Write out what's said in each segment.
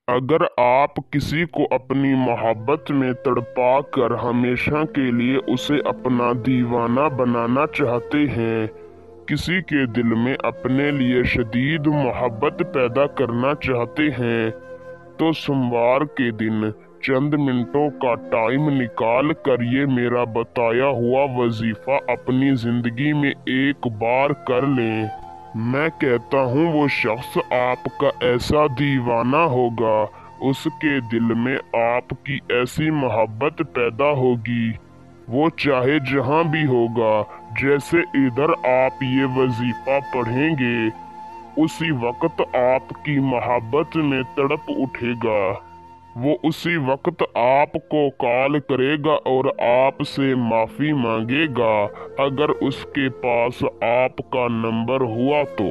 अगर आप किसी को अपनी मोहब्बत में तड़पा कर हमेशा के लिए उसे अपना दीवाना बनाना चाहते हैं, किसी के दिल में अपने लिए शदीद मोहब्बत पैदा करना चाहते हैं, तो सोमवार के दिन चंद मिनटों का टाइम निकाल कर ये मेरा बताया हुआ वजीफा अपनी जिंदगी में एक बार कर लें। मैं कहता हूँ वो शख्स आपका ऐसा दीवाना होगा, उसके दिल में आपकी ऐसी मोहब्बत पैदा होगी, वो चाहे जहाँ भी होगा, जैसे इधर आप ये वजीफा पढ़ेंगे उसी वक्त आपकी मोहब्बत में तड़प उठेगा। वो उसी वक्त आपको कॉल करेगा और आपसे माफ़ी मांगेगा, अगर उसके पास आपका नंबर हुआ तो।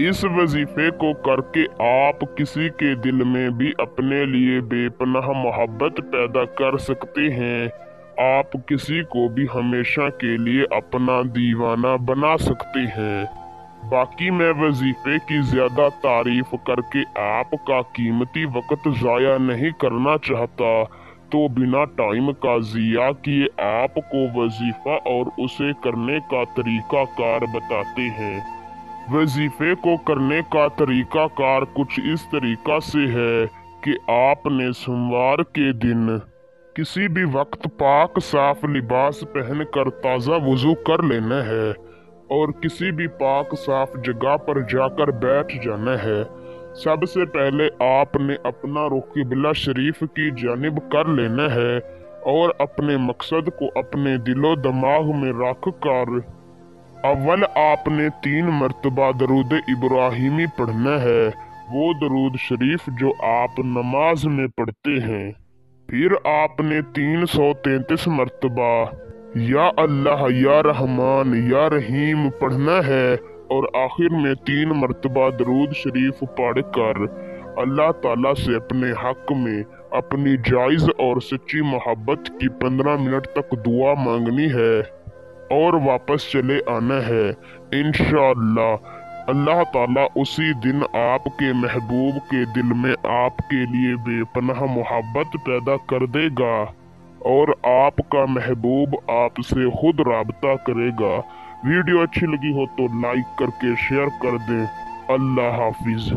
इस वजीफे को करके आप किसी के दिल में भी अपने लिए बेपनाह मोहब्बत पैदा कर सकते हैं। आप किसी को भी हमेशा के लिए अपना दीवाना बना सकते हैं। बाकी मैं वजीफे की ज़्यादा तारीफ करके आपका कीमती वक्त ज़ाया नहीं करना चाहता, तो बिना टाइम का ज़िया किए आपको वजीफा और उसे करने का तरीका कार बताते हैं। वजीफे को करने का तरीका कार कुछ इस तरीका से है कि आपने सोमवार के दिन किसी भी वक्त पाक साफ लिबास पहनकर ताज़ा वुज़ू कर लेना है और किसी भी पाक साफ जगह पर जाकर बैठ जाना है। सबसे पहले आपने अपना रुख किबला शरीफ की जानिब कर लेना है और अपने मकसद को अपने दिलो दिमाग में रख कर अव्वल आपने 3 मरतबा दरूद इब्राहिमी पढ़ना है, वो दरूद शरीफ जो आप नमाज में पढ़ते हैं। फिर आपने 333 मरतबा या अल्लाह या रहमान या रहीम पढ़ना है और आखिर में 3 मरतबा दरूद शरीफ पढ़कर अल्लाह ताला से अपने हक में अपनी जायज़ और सच्ची मोहब्बत की 15 मिनट तक दुआ मांगनी है और वापस चले आना है। इंशाअल्लाह अल्लाह ताला उसी दिन आपके महबूब के दिल में आपके लिए बेपनाह मोहब्बत पैदा कर देगा और आपका महबूब आपसे खुद राबता करेगा। वीडियो अच्छी लगी हो तो लाइक करके शेयर कर दें। अल्लाह हाफिज।